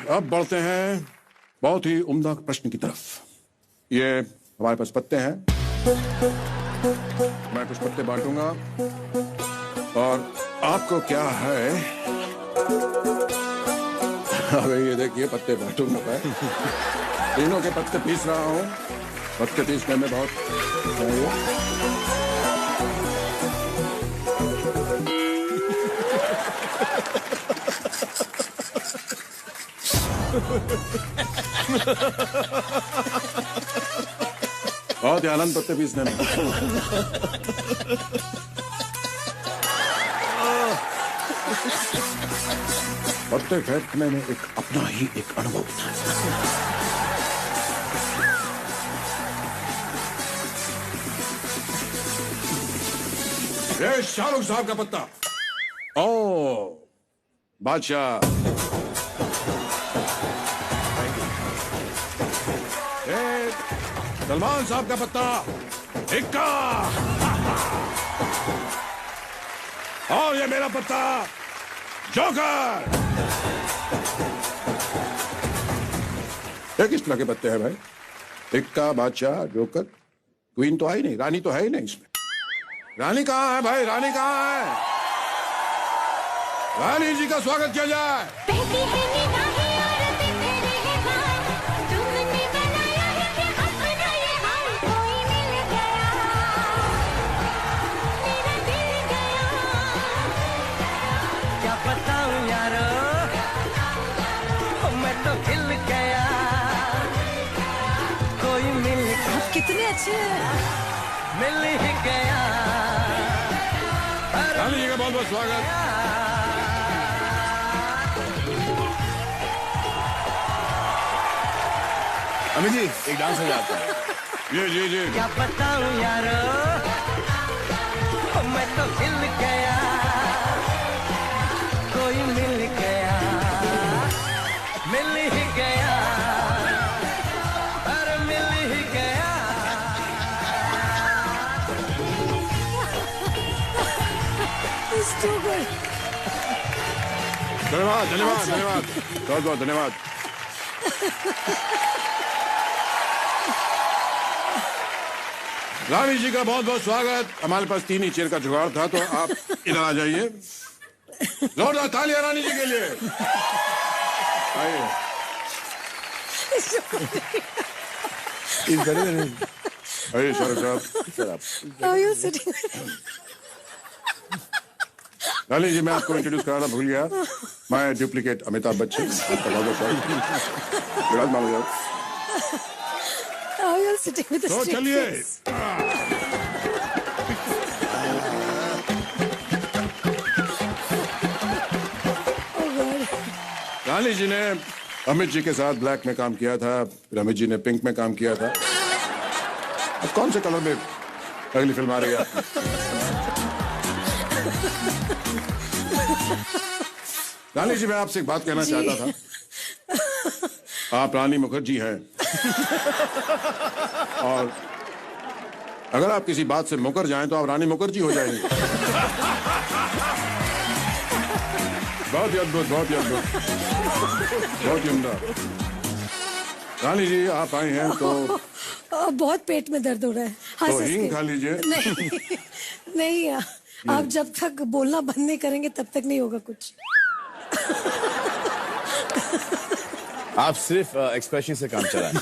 अब बढ़ते हैं बहुत ही उम्दा प्रश्न की तरफ। ये हमारे पास पत्ते हैं, मैं कुछ पत्ते बांटूंगा और आपको क्या है, अबे ये देखिए पत्ते बांटूंगा मैं, तीनों के पत्ते पीस रहा हूं। पत्ते पीसने में बहुत बहुत ही आनंद पत्ते पीसने में। पत्ते फेंकने में एक अपना ही एक अनुभव था। ये शाहरुख साहब का पत्ता। ओ बादशाह, सलमान साहब का पत्ता, इक्का। और ये मेरा पत्ता, जोकर। ये किस तरह के पत्ते हैं भाई? इक्का, बादशाह, जोकर। क्वीन तो आई नहीं, रानी तो है ही नहीं इसमें। रानी कहाँ है भाई? रानी कहाँ है? रानी जी का स्वागत किया जाए। कितने अच्छे हैं। मिल ही गया। रानी जी का बहुत बहुत स्वागत। अमित जी एक डांस हो जाता है। जी। क्या बताऊं यारो, मैं तो हिल गया। कोई मिल गया, मिल ही गया। धन्यवाद धन्यवाद धन्यवाद, बहुत बहुत धन्यवाद। रानी जी का बहुत बहुत स्वागत। हमारे पास 3 ही चेयर का जुगाड़ था, तो आप इधर आ जाइए। जोरदार तालियां रानी जी के लिए। आइए। आइए शाहरुख साहब। रानी जी मैं आपको इंट्रोड्यूस कराना भूल गया, मैं डुप्लीकेट अमिताभ बच्चन। तो चलिए, रानी जी ने अमित जी के साथ ब्लैक में काम किया था, फिर अमित जी ने पिंक में काम किया था। अब कौन से कलर में अगली फिल्म आ रही है? रानी जी मैं आपसे एक बात कहना चाहता था। आप रानी मुखर्जी हैं और अगर आप किसी बात से मुकर जाएं तो आप रानी मुखर्जी हो जाएंगे। बहुत ही अद्भुत, बहुत ही अद्भुत, बहुत ही उम्दा। रानी जी आप आई हैं तो बहुत पेट में दर्द हो रहा है। तो हींग खा लीजिए। नहीं आप जब तक बोलना बंद नहीं करेंगे तब तक नहीं होगा कुछ। आप सिर्फ एक्सप्रेशन से काम चलाएं।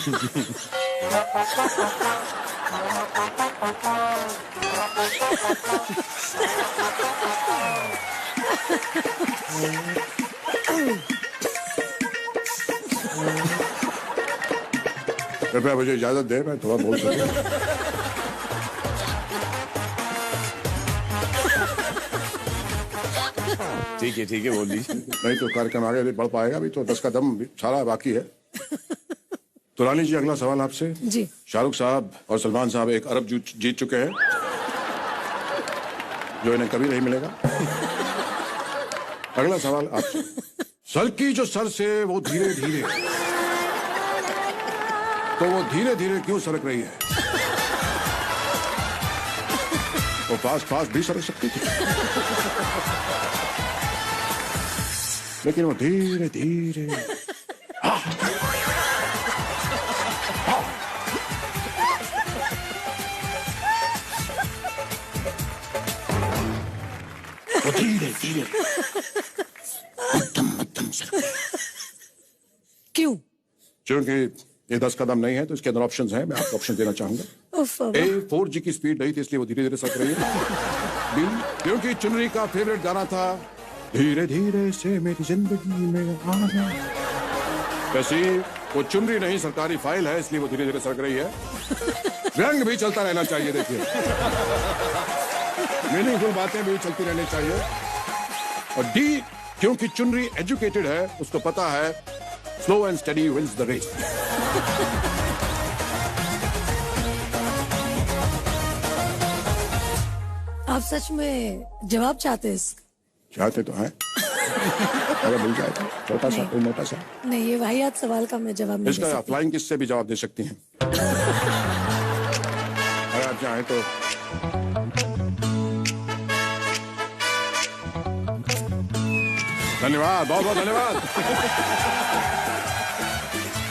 कृपया मुझे इजाजत दे, मैं थोड़ा बोल सकूं। ठीक है बोल दीजिए। नहीं तो कार्यक्रम आगे बढ़ पाएगा, अभी तो 10 का दम सारा बाकी है। तो रानी जी अगला सवाल आपसे। जी। शाहरुख साहब और सलमान साहब 1 अरब जीत चुके हैं, जो इन्हें कभी नहीं मिलेगा। अगला सवाल आपसे। सलकी जो सर से वो धीरे धीरे, तो वो धीरे धीरे क्यों सरक रही है? वो फास्ट फास्ट भी सरक सकती थी। लेकिन वो धीरे धीरे वो धीरे धीरे मध्यम मध्यम से, क्यों? क्योंकि ये 10 कदम नहीं है तो इसके अंदर ऑप्शंस हैं, मैं आपको ऑप्शन देना चाहूंगा। उफ, ए 4G की स्पीड नहीं थी इसलिए वो धीरे धीरे सक रही है। बी क्योंकि चुनरी का फेवरेट गाना था धीरे धीरे से मेरी जिंदगी में आना। वैसे वो चुनरी नहीं सरकारी फाइल है इसलिए वो धीरे धीरे सरक रही है। रंग भी चलता रहना चाहिए, देखिए मीनिंगफुल बातें भी चलती रहनी चाहिए। और डी क्योंकि चुनरी एजुकेटेड है, उसको पता है slow and steady wins the race. आप सच में जवाब चाहते हैं इसका? चाहते तो हैं अगर मिल जाए तो छोटा सा कोई मोटा सा। नहीं, ये वाहियात सवाल का मैं जवाब नहीं दे इसका सकती। फ्लाइंग किस से भी जवाब दे सकती हैं अगर आप चाहें तो। धन्यवाद, बहुत बहुत धन्यवाद।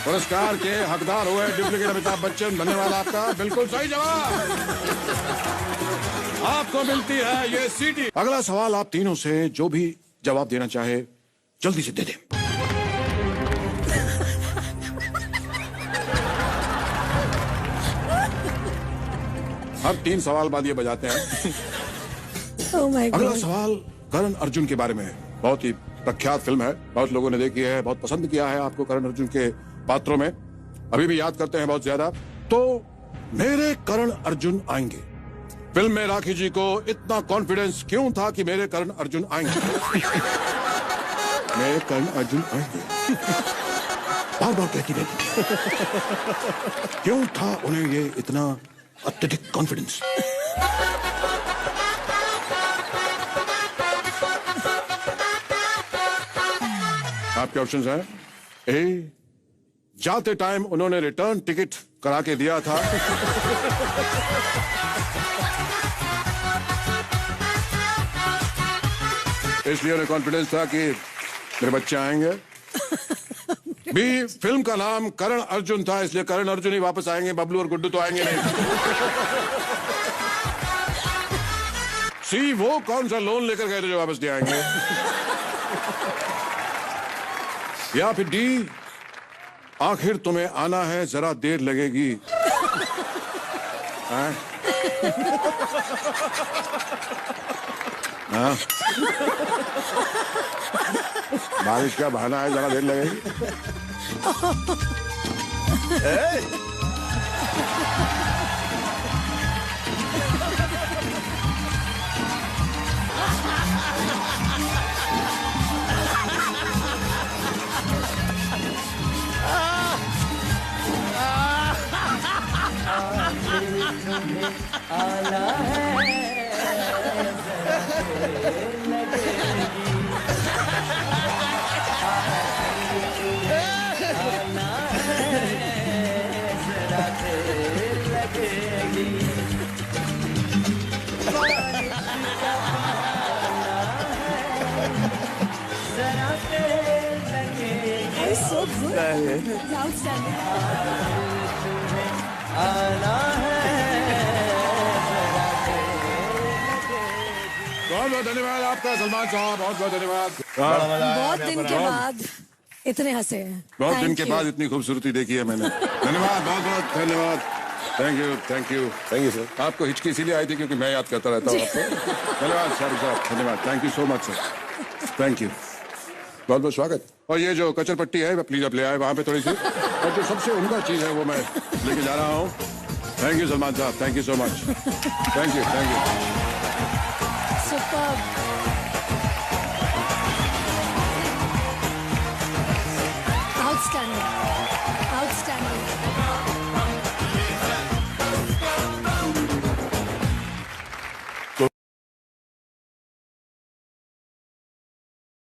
पुरस्कार के हकदार हुए डुप्लीकेट अमिताभ बच्चन, धन्यवाद आपका। बिल्कुल सही जवाब, आपको मिलती है ये सीटी। अगला सवाल आप तीनों से जो भी जवाब देना चाहे जल्दी से दे दें। हर 3 सवाल बाद ये बजाते हैं। Oh my अगला God. सवाल करण अर्जुन के बारे में है। बहुत ही प्रख्यात फिल्म है, बहुत लोगों ने देखी है, बहुत पसंद किया है आपको करण अर्जुन के पात्रों में, अभी भी याद करते हैं बहुत ज्यादा। तो मेरे करण अर्जुन आएंगे फिल्म में राखी जी को इतना कॉन्फिडेंस क्यों था कि मेरे करण अर्जुन आएंगे? मेरे करण अर्जुन आएंगे बार बार कहती रहती, क्यों था उन्हें ये इतना अत्यधिक कॉन्फिडेंस? आपके ऑप्शंस हैं। ए जाते टाइम उन्होंने रिटर्न टिकट करा के दिया था। इसलिए उन्हें कॉन्फिडेंस था कि मेरे बच्चे आएंगे। बी फिल्म का नाम करण अर्जुन था इसलिए करण अर्जुन ही वापस आएंगे, बबलू और गुड्डू तो आएंगे नहीं। सी वो कौन सा लोन लेकर गए थे जो वापस नहीं आएंगे। या फिर डी आखिर तुम्हें आना है जरा देर लगेगी। हाँ? हाँ? बारिश का बहाना है, जरा देर लगेगी। आना है जरा देर लगेगी। जरा देर लगेगी। So good. Outstanding. आना है बहुत बहुत धन्यवाद आपका सलमान साहब, बहुत बहुत धन्यवाद। बहुत दिन के बाद इतने हंसे हैं। बहुत दिन Thank के you. बाद इतनी खूबसूरती देखी है मैंने। धन्यवाद, बहुत बहुत धन्यवाद। Thank you, thank you, thank you sir. आपको हिचकी इसीलिए आई थी क्योंकि मैं याद करता रहता हूँ आपको। धन्यवाद शाहरुख साहब, धन्यवाद, thank you so much sir, thank you, बहुत बहुत स्वागत। और ये जो कचर पट्टी है प्लीज आप ले आए वहाँ पे थोड़ी सी, और जो सबसे उम्दा चीज़ है वो मैं लेके जा रहा हूँ। थैंक यू सलमान साहब, thank you so much, thank you, thank you. Superb. Outstanding. Outstanding.